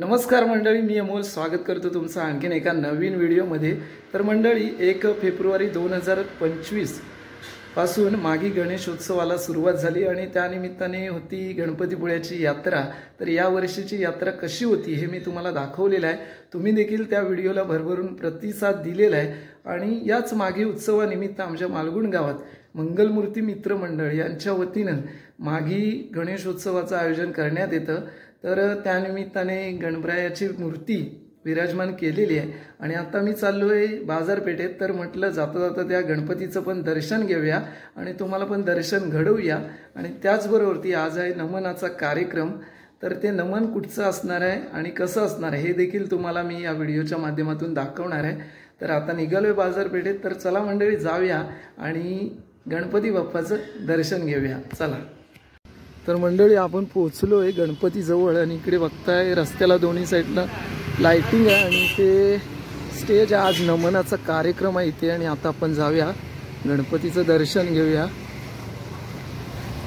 नमस्कार मंडळी, मी अमोल स्वागत करतो तुमचं आणखीन एका नवीन व्हिडिओमध्ये। तर मंडळी 1 फेब्रुवारी 2025 पासून मागी गणेशोत्सवाला सुरुवात झाली आणि त्यानिमित्ताने होती गणपतीपुळ्याची यात्रा। तर या वर्षीची यात्रा कशी होती हे मी तुम्हाला दाखवलेलं आहे। तुम्ही देखील त्या व्हिडिओला भरभरून प्रतिसाद दिलेला आहे आणि याच मागी उत्सवानिमित्त आमच्या मालगुण गावात मंगलमूर्ती मित्र मंडळ यांच्या वतीनं मागी गणेशोत्सवाचं आयोजन करण्यात येतं। तर त्यानिमित्ताने गणरायाची मूर्ती विराजमान केलेली आहे आणि आता मी चाललोय बाजारपेठेत। तर म्हटलं जाता जाता त्या गणपतीचं पण दर्शन घेऊया आणि तुम्हाला पण दर्शन घडवूया। आणि त्याचबरोबर आज आहे नमनाचा कार्यक्रम। तर ते नमन कुठचं असणार आहे आणि कसं असणार आहे हे देखील तुम्हाला मी या व्हिडिओच्या माध्यमातून दाखवणार आहे। तर आता निघालोय बाजारपेठेत। तर चला मंडळी जाऊया आणि गणपती बाप्पाचं दर्शन घेऊया, चला। तर मंडळी आपण पोहोचलोय गणपती जवळ आणि इकडे बघताय रस्त्याला दोन्ही साईडला लाइटिंग आहे आणि ते स्टेज आज नमनाचा कार्यक्रम आहे इथे। आणि आता आपण जाऊया गणपतीचं दर्शन घेऊया।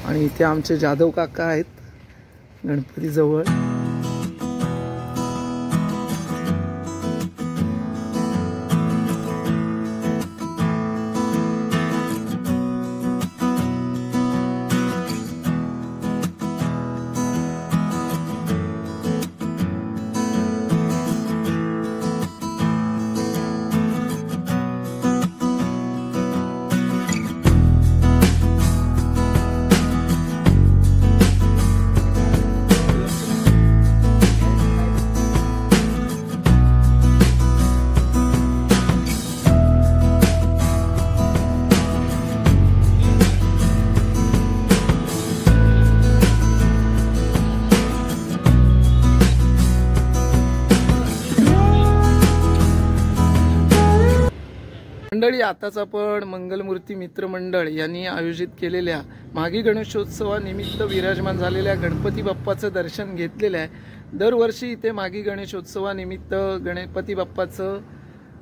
आणि इथे आमचे जाधव काका आहेत गणपती जवळ। मंडळी आताच आपण मंगलमूर्ती मित्र मंडळ यांनी आयोजित केलेल्या मागी गणेशोत्सवानिमित्त विराजमान झालेल्या गणपती बाप्पाचं दर्शन घेतलेलं आहे। दरवर्षी इथे मागी गणेशोत्सवानिमित्त गणपती बाप्पाचं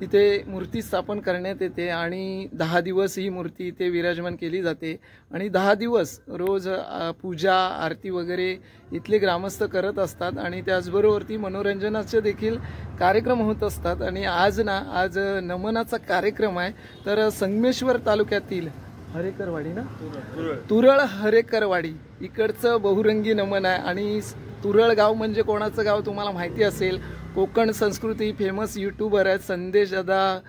इथे मूर्ती स्थापन करण्यात येते आणि 10 दिवस ही मूर्ती इथे विराजमान केली जाते आणि 10 दिवस रोज पूजा आरती वगैरे इथले ग्रामस्थ करत असतात आणि त्याचबरोबर मनोरंजनाचे देखील कार्यक्रम होत असतात। आणि आज नमनाचा कार्यक्रम आहे। तर संगमेश्वर तालुक्यातील हरेकरवाडी तुरळ हरेकरवाडी इकडचं बहुरंगी नमन आहे। आणि तुरळ गाव म्हणजे कोणाचं गाव तुम्हाला माहिती असेल, कोकण संस्कृती फेमस यूट्यूबर आहेत संदेश दादा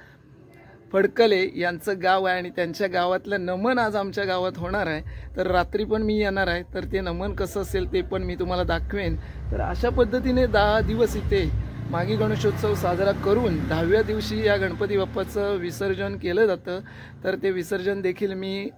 फडकले यांचं गाव आहे आणि त्यांच्या गावातलं नमन आज आमच्या गावात होणार आहे। तर रात्री पण मी येणार आहे, तर ते नमन कसं असेल ते पण मी तुम्हाला दाखवेन। तर अशा पद्धतीने 10 दिवस इथे मागी गणेशोत्सव साजरा करून 10व्या दिवशी या गणपती बाप्पाचं विसर्जन केलं जातं। तर ते विसर्जन देखील मी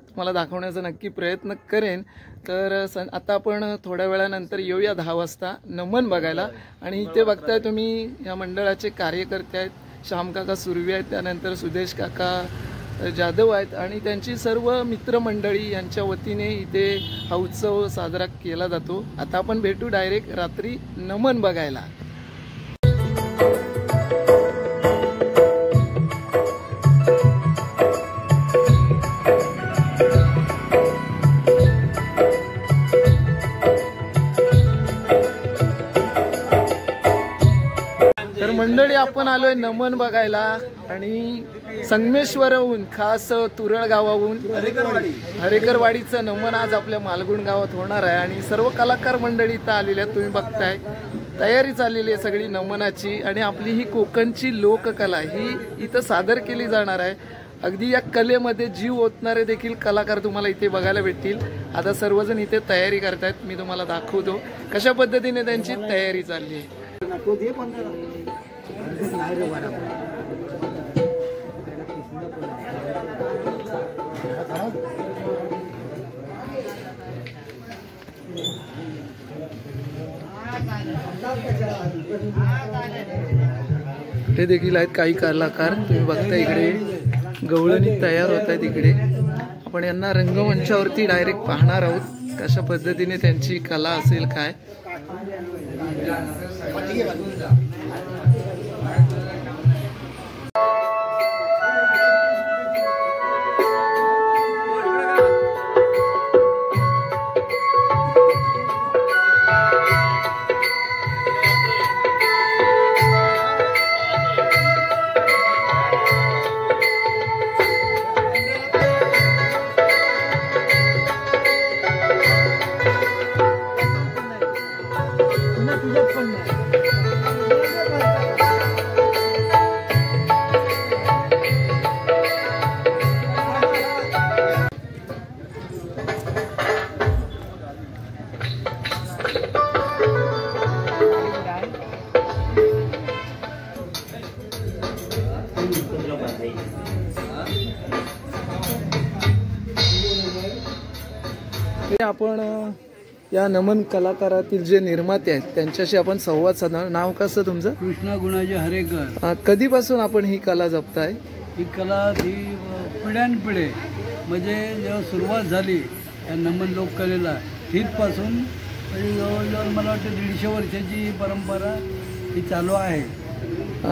तुम्हाला दाखवण्याचा नक्की प्रयत्न करेन। तर आता आपण थोड्या वेळानंतर येऊया 10 वाजता नमन बघायला। आणि इथे बघताय तुम्ही या मंडळाचे कार्यकर्ते आहेत, श्याम काका सुर्वे आहेत, त्यानंतर सुदेश काका जाधव आहेत आणि त्यांची सर्व मित्रमंडळी यांच्या वतीने इथे हा उत्सव साजरा केला जातो। आता आपण भेटू डायरेक्ट रात्री नमन बघायला। तर मंडळी आपण आलोय नमन बघायला आणि संगमेश्वरहून खास तुरळ गावाहून हरेकरवाडीचं नमन आज आपल्या मालगुण गावात होणार आहे। आणि सर्व कलाकार मंडळी इथं आलेली आहेत, तुम्ही बघताय तयारी चाललेली आहे सगळी नमनाची। आणि आपली ही कोकणची लोककला ही इथं सादर केली जाणार आहे। अगदी या कलेमध्ये जीव ओतणारे देखील कलाकार तुम्हाला इथे बघायला भेटतील। आता सर्वजण इथे तयारी करतायत, मी तुम्हाला दाखवतो कशा पद्धतीने त्यांची तयारी चालली आहे। इथे देखील आहेत काही कलाकार, तुम्ही बघता इकडे गवळणी तयार होत आहेत। इकडे आपण यांना रंगमंचावरती डायरेक्ट पाहणार आहोत कशा पद्धतीने त्यांची कला असेल काय। आपण या नमन कलाकारातील जे निर्माते आहेत त्यांच्याशी आपण संवाद साधणार. नाव कसं तुमचं? कृष्णा गुणाजी हरेकर. कधीपासून आपण ही कला जपताय? ही कला ही पिढ्यानपिढे म्हणजे जेव्हा सुरुवात झाली या नमन लोककलेला तिथपासून म्हणजे जवळजवळ मला वाटतं 150 वर्षाची परंपरा ही चालू आहे.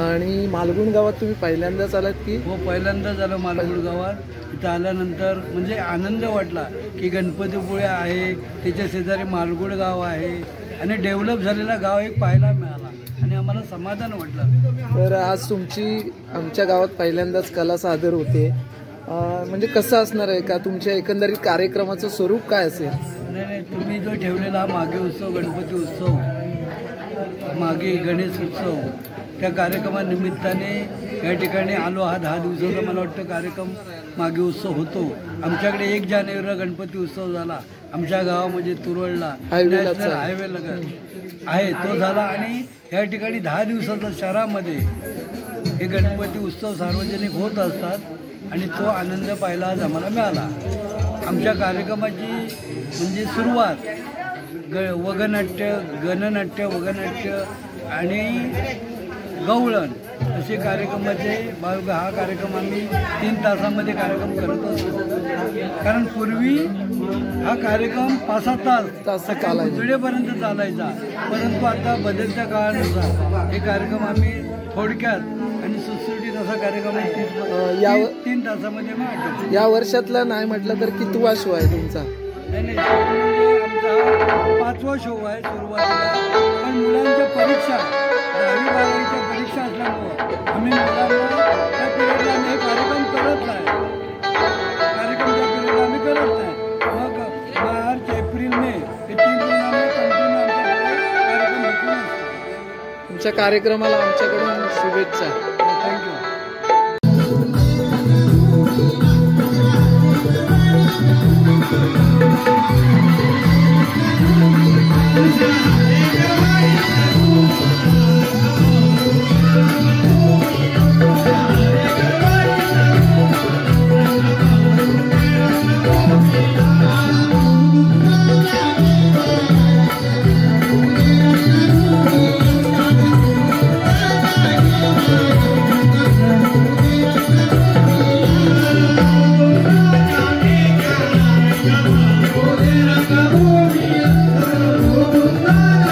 आणि मालगुण गावात तुम्ही पहिल्यांदाच आलात की? हो, पहिल्यांदाच आलो मालगुण गावात. इथं आल्यानंतर म्हणजे आनंद वाटला की गणपतीपुळे आहे, त्याच्या शेजारी मालगुण गाव आहे आणि डेव्हलप झालेला गाव एक पाहायला मिळाला आणि आम्हाला समाधान वाटलं. तर आज तुमची आमच्या गावात पहिल्यांदाच कला सादर होते, म्हणजे कसं असणार आहे का तुमच्या एकंदरीत कार्यक्रमाचं स्वरूप काय असेल? नाही, तुम्ही जो ठेवलेला मागे उत्सव, गणपती उत्सव, मागे गणेश उत्सव, त्या कार्यक्रमानिमित्ताने या ठिकाणी आलो. हा 10 दिवसाचा मला वाटतं कार्यक्रम मागे उत्सव होतो. आमच्याकडे 1 जानेवारीला गणपती उत्सव झाला आमच्या गावामध्ये तुरळला, नॅशनल हायवे लगत आहे, तो झाला. आणि या ठिकाणी 10 दिवसाचा शहरामध्ये हे गणपती उत्सव सार्वजनिक होत असतात आणि तो आनंद पाहायला आज आम्हाला मिळाला. आमच्या कार्यक्रमाची म्हणजे सुरुवात वगनाट्य, गणनाट्य, वगनाट्य आणि गवळण असे कार्यक्रमाचे हा कार्यक्रम आम्ही 3 तासामध्ये कार्यक्रम करत असतो. कारण पूर्वी हा कार्यक्रम 5-7 तास उजडेपर्यंत चालायचा, परंतु आता बदलत्या काळानुसार हे कार्यक्रम आम्ही थोडक्यात आणि सुटसुटीत असा कार्यक्रम 3 तासामध्ये आम्ही. या वर्षातला नाही म्हटलं तर कितवा शो आहे तुमचा? नाही, आमचा 5वा शो आहे सुरुवातीला. पण मुलांच्या परीक्षा 10वी-12वीच्या परीक्षा असल्यामुळं आम्ही मुलांना त्या पिरियडला आम्ही कार्यक्रम करत नाही. कार्यक्रम त्या पिरियडला आम्ही करत नाही. मग मार्च, एप्रिल, मे हे 3 महिने आम्ही कंटिन्यू आमच्याकडे कार्यक्रम होतो असतो. तुमच्या कार्यक्रमाला आमच्याकडून शुभेच्छा. थँक्यू. Oh,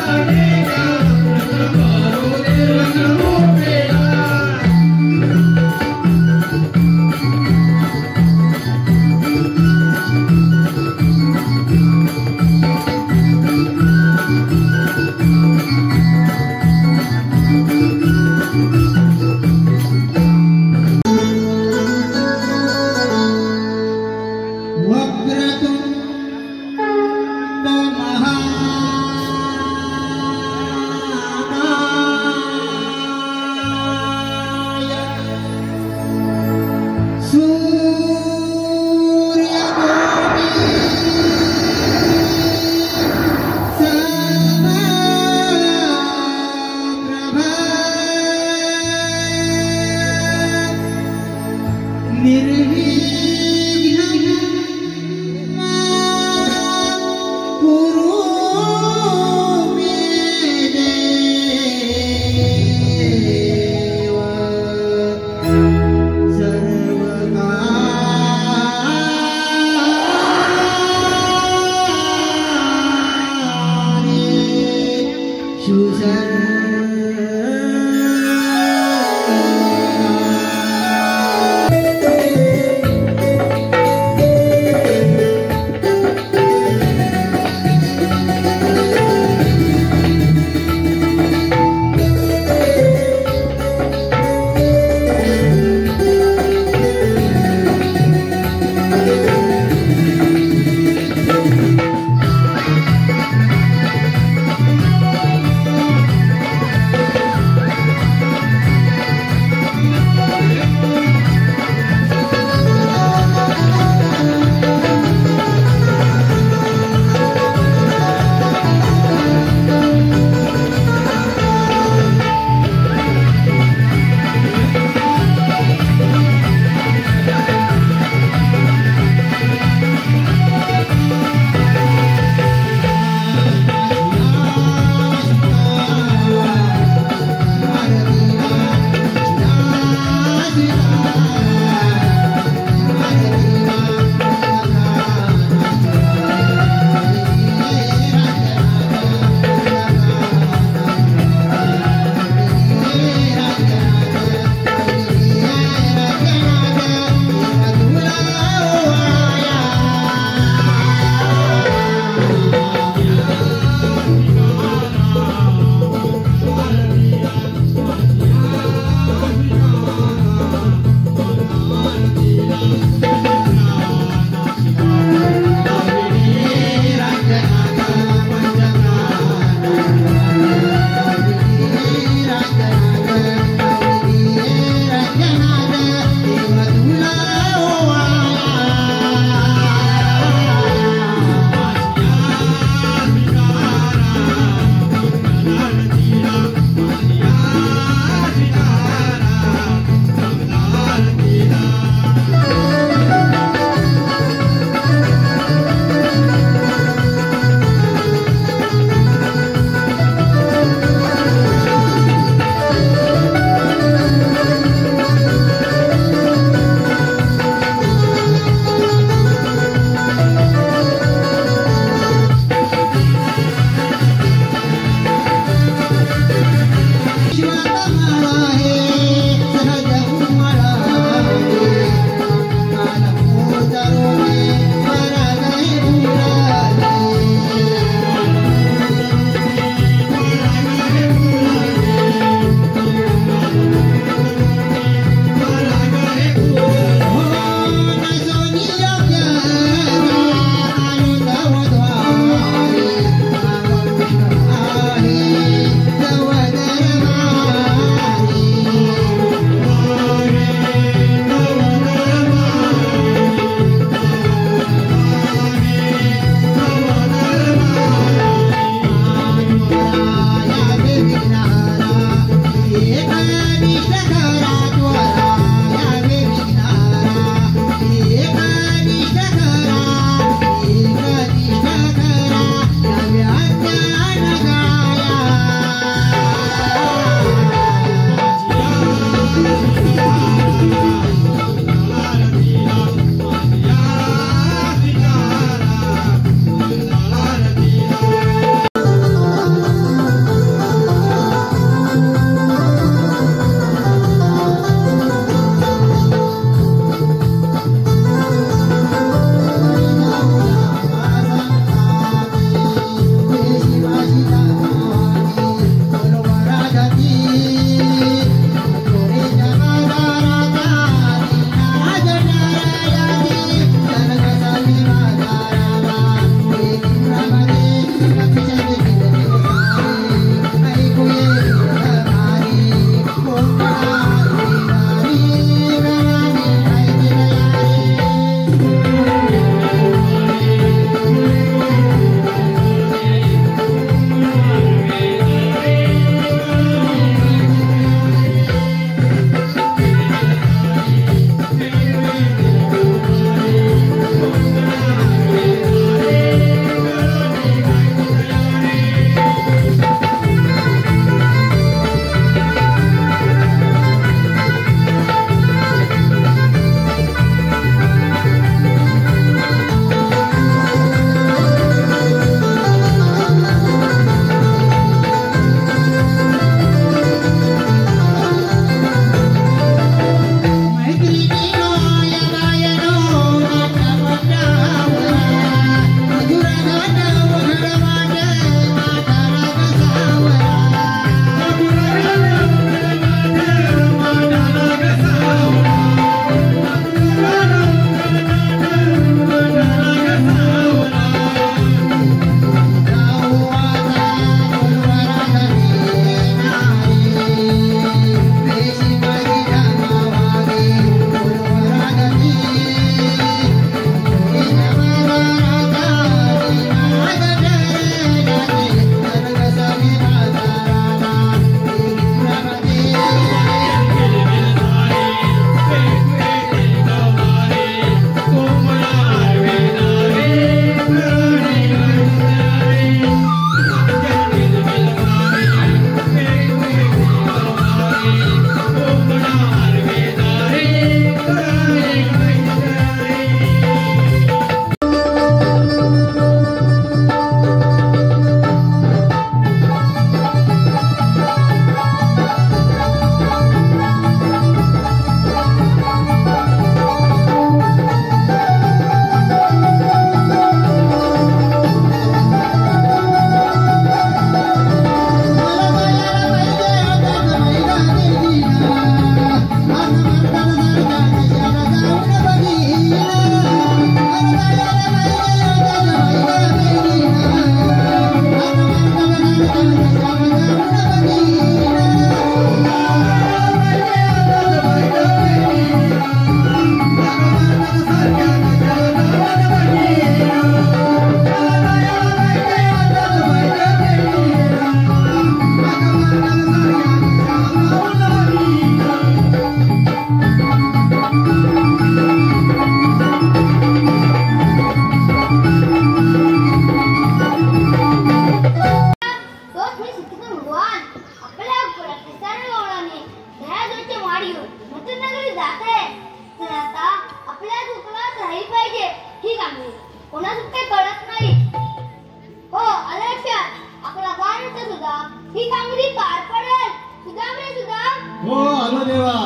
हो आलो देवा.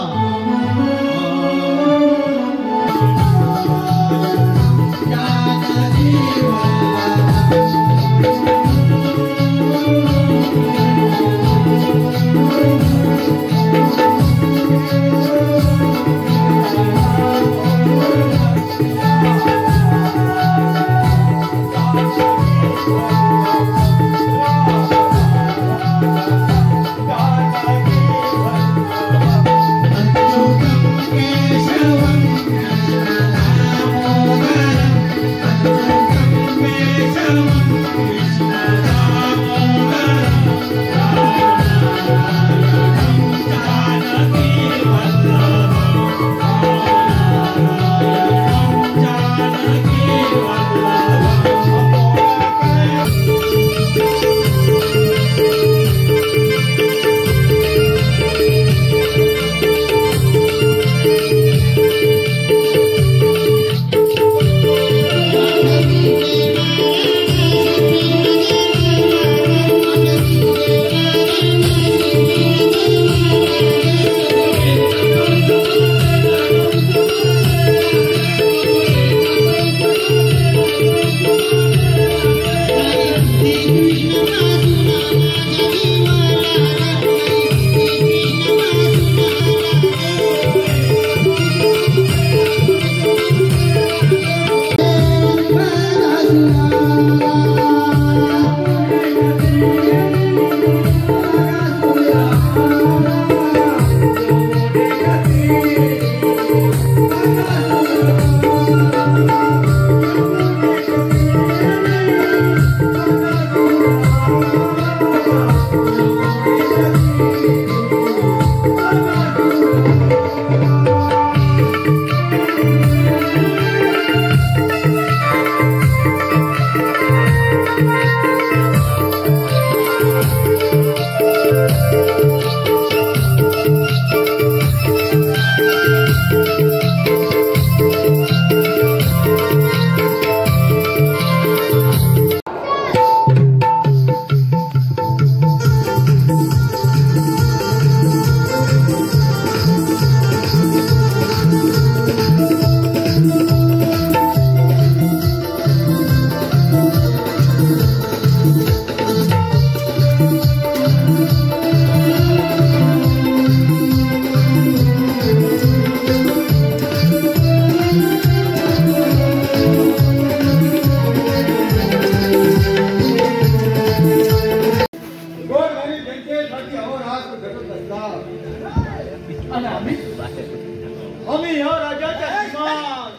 आम्ही ह्या राजाच्या किमान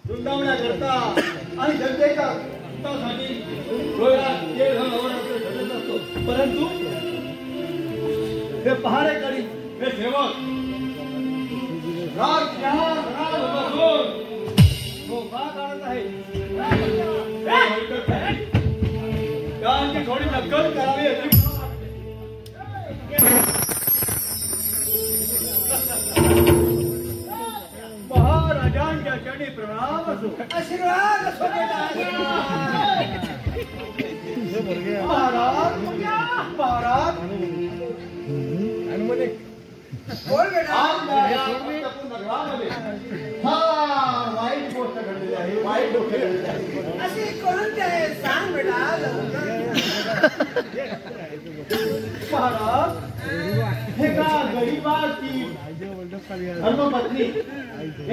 रुंदावण्या करता आणि जनतेच्या हितासाठी डोळ्यात तेल घालून झटत असतो. परंतु हे पहारेकरी, हे सेवक रात बसून मोका काढत आहे. त्यांची थोडी नक्कल करावी अशी महाराजांच्या चरणी प्रणाम असो. आशीर्वाद असो महाराज. महाराज बोल बेटा. वाईट गोष्ट घडलेली आहे. वाईट गोष्ट घडलेली आहे. अशी कोणती आहे सांग बेटा. महाराज एका गरीबाची धर्मपत्नी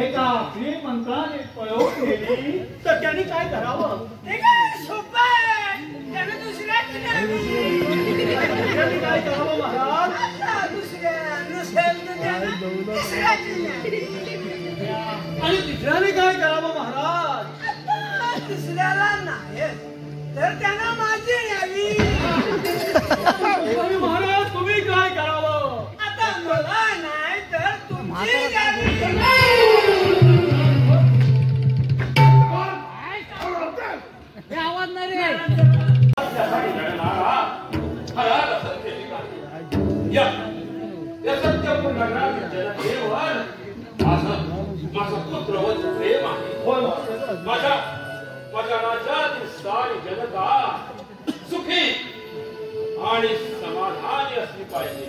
एका श्रीमंताने पळवून गेली तर त्यांनी काय करावं. त्यांनी काय करावं महाराज. आणि तिसऱ्याने काय करावं महाराज. तिसऱ्याला नाही तर त्यांना माझी यावी. महाराज तुम्ही काय करावं. आता मला नाही तर तुमची आवाज नाही रे. माझ्या राज्यातील सारी जनता सुखी आणि समाधानी समाधानी असली पाहिजे।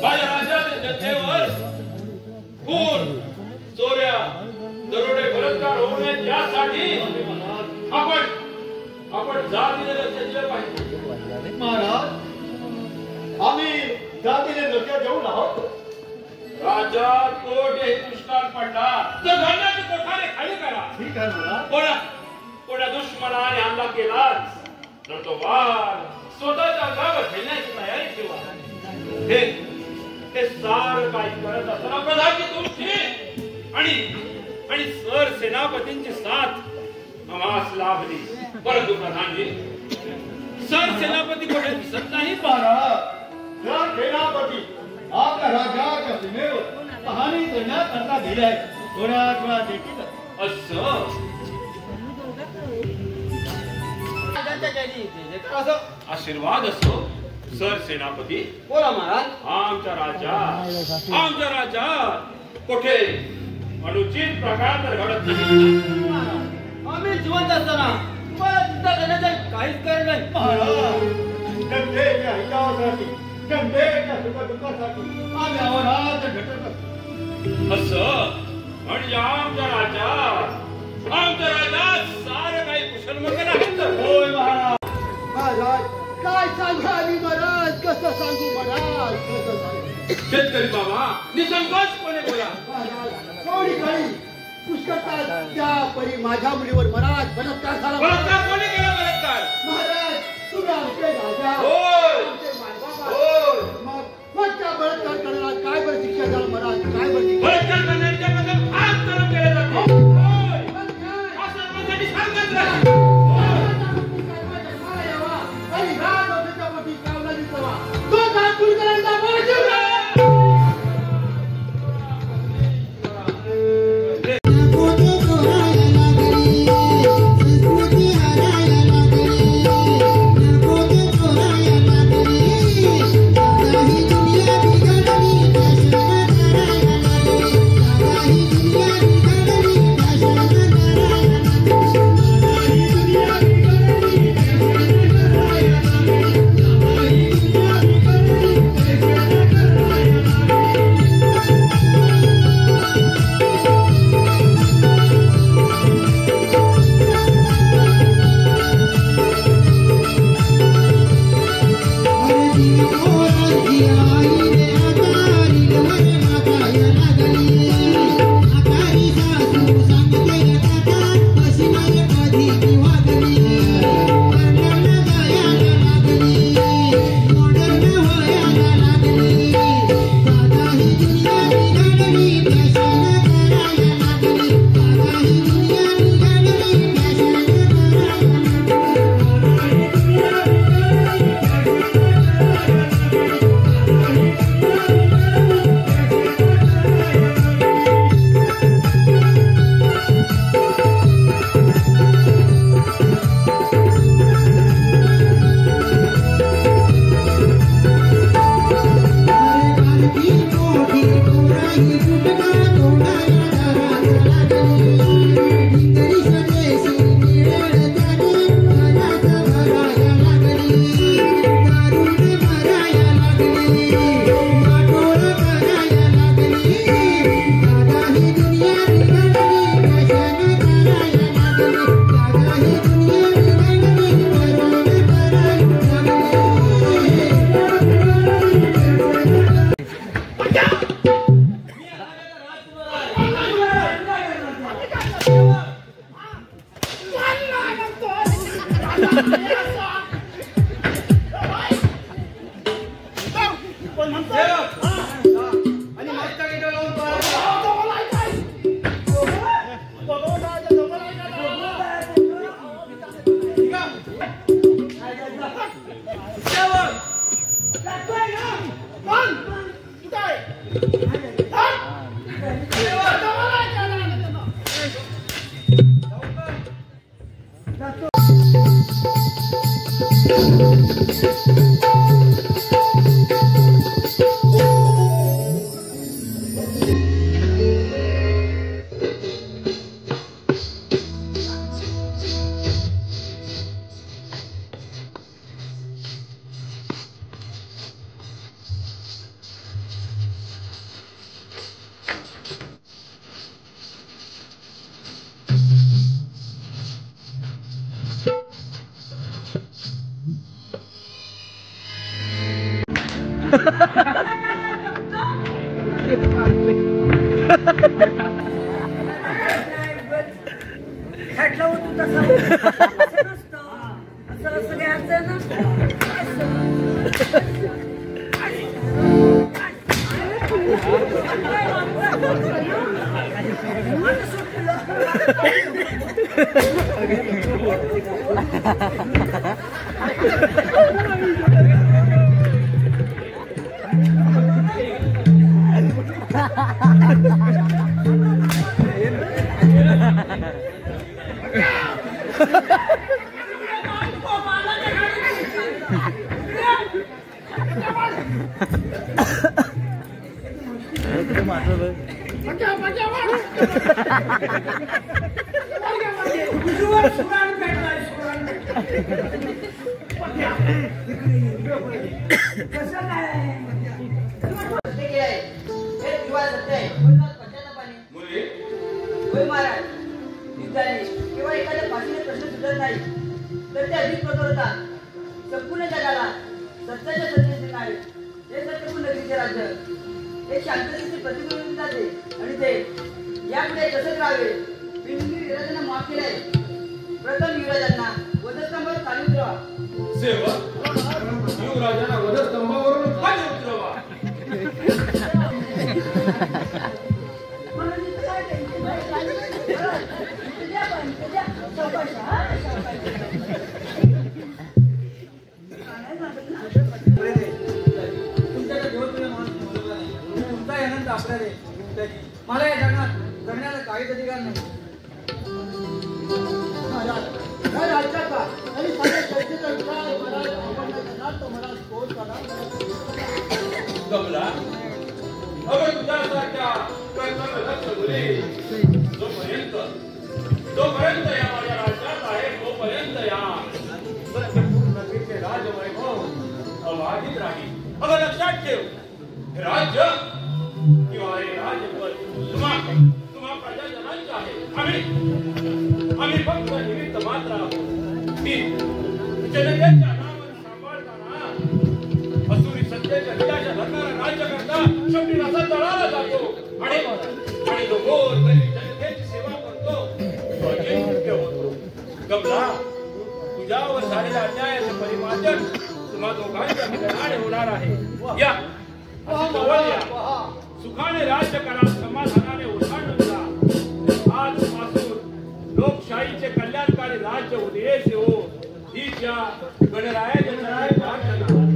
माझ्या राज्यातील जनतेवर खून, चोऱ्या, दरोडे, बलात्कार होऊ नयेत यासाठी आपण जातीने लक्ष दिलं पाहिजे। महाराज, आम्ही जातीने लक्ष देऊन आहोत। राज्यात कोठेही दुष्काळ पडला तर धान्याचे कोठारे खाली करा। ठीक आहे महाराज। कोणा दुश्मनाने हमला केलाच तर तो वार स्वतःच्या अंगावर झेलण्याची तयारी ठेवा। हे सार काही करत असताना प्रधानची तुमची आणि सर सेनापतींची साथ आम्हास लाभली। परंतु प्रधानजी, सर सेनापती कुठे दिसत नाही। महाराज, सर सेनापती आपल्या राज्याच्या सीमेवर पाहणी करण्याकरता गेले आहेत। थोड्याच वेळा देखील असं आशीर्वाद असो सर सेनापती। बोला महाराज। आमच्या राज्यात कुठे अनुचित प्रकार तर घडत नाही। आम्ही जिवंत असताना तुम्हाला चिंता करण्याचं काहीच कारण नाही। महाराज, जनतेच्या हितासाठी, जनतेच्या सुखदुःखासाठी आम्ही अहोरात्र झटत असतो। असं म्हणजे आमच्या राज्यात सारं काही कुशलमंगल आहेत। होय महाराज। महाराज, काय सांगा आम्ही महाराज, कसं सांगू महाराज, कसं सांगू। शेतकरी बाबा, निसंकोचपणे बोला। महाराज, कोणी काही पुष्कळता त्या परी माझ्या मुलीवर महाराज बलात्कार झाला। बलात्कार कोणी केला? बलात्कार महाराज, तुम्ही आमचे राजा, होय, आमचे मायबाप। मग त्या बलात्कार करण्याला काय बरं शिक्षा झाला महाराज? काय बरं शिक्षा? बलात्कार करण्याच्या बद्दल फार कलम केले जाते। होय, असं आपल्यासाठी सांगत राहा। आणि ह्या लोकांच्या मोठी कावला दिसवा तो नागपूर करायचा बोलतो। किंवा एखाद्या भाषेने प्रश्न सुटत नाही तर ते अधिक प्रकार होतात. संपूर्ण जगाला सत्याच्या सत्तेचे नाही हे सत्यपूर्ण नदीचे राज्य हे शांततेचे प्रतिबिंबित जाते आणि ते यापुढे तसंच राहावे. बिनविधी विराजांना माफ केले. प्रथम युवराजांना वधस्तंभावर खाली उतरवा. सेवक युवराजांना वधस्तंभावरून खाली उतरवा. मला या जगात जगण्याला काहीच अधिकार नाही. राज्याचा आणि साऱ्या जनतेचा विचार मला स्फोट कमला अगं तुझ्यासारख्या कर्तव्य लक्ष मुली जोपर्यंत या माझ्या राज्यात आहे तोपर्यंत या सत्यपूर्ण नगरीचे राजवैभव अबाधित राहील. अगं लक्षात ठेव, हे राज्य किंवा हे राजपद तुम्हा प्रजाजनांचे आहे. आम्ही फक्त निमित्त मात्र आहोत. ही जनतेच्या नावावर सांभाळताना असुरी सत्तेच्या हिताच्या धर्माला राज्य करता शेवटी असा तळाला जातो आणि जो गोर गरीब जनतेची सेवा करतो तो अजिंक्य होतो. कमला, तुझ्यावर झालेल्या अन्यायाचे परिमार्जन तुम्हा दोघांच्या मिलनाने होणार आहे. या जवळ या, सुखाने राज्य करा, समाधानाने ओसांडून जा. आजपासून लोकशाहीचे कल्याणकारी राज्य उदयास येवो हीच या गणरायाच्या चरणी प्रार्थना.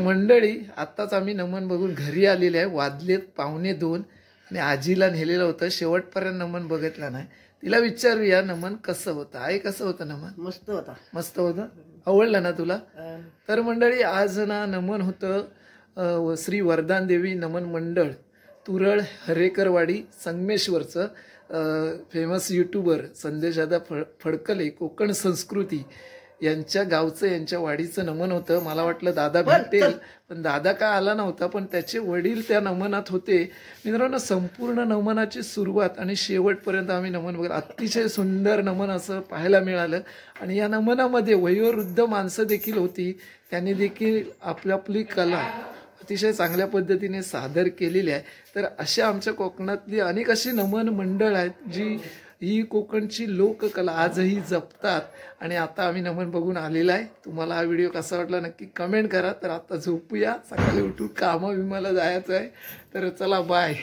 मंडळी आत्ताच आम्ही नमन बघून घरी आलेले आहे. वाजलेत 1:45 आणि आजीला नेलेलं होतं. शेवटपर्यंत नमन बघितला नाही. तिला विचारूया नमन कसं होतं. आहे कसं होतं नमन? मस्त होता. मस्त होतं. आवडलं ना तुला? तर मंडळी आज ना नमन होतं श्री वरदान देवी नमन मंडळ तुरळ हरेकरवाडी संगमेश्वरचं फेमस यूट्यूबर संदेशदादा फडकले कोकण संस्कृती यांच्या गावचं यांच्या वाडीचं नमन होतं. मला वाटलं दादा भेटेल, पण दादा काय आला नव्हता, पण त्याचे वडील त्या नमनात होते. मित्रांनो, संपूर्ण नमनाची सुरुवात आणि शेवटपर्यंत आम्ही नमन बघितलं. अतिशय सुंदर नमन असं पाहायला मिळालं. आणि या नमनामध्ये वयोवृद्ध माणसं देखील होती. त्यांनी देखील आपली कला अतिशय चांगल्या पद्धतीने सादर केलेली आहे. तर अशा आमच्या कोकणातली अनेक अशी नमन मंडळ आहेत जी ही कोकणची लोककला आजही जपतात. आणि आता आम्ही नमन बघून आलेला आहे. तुम्हाला हा व्हिडिओ कसा वाटला नक्की कमेंट करा. तर आता झोपूया, सकाळी उठून कामं विमाला जायचं आहे. तर चला बाय.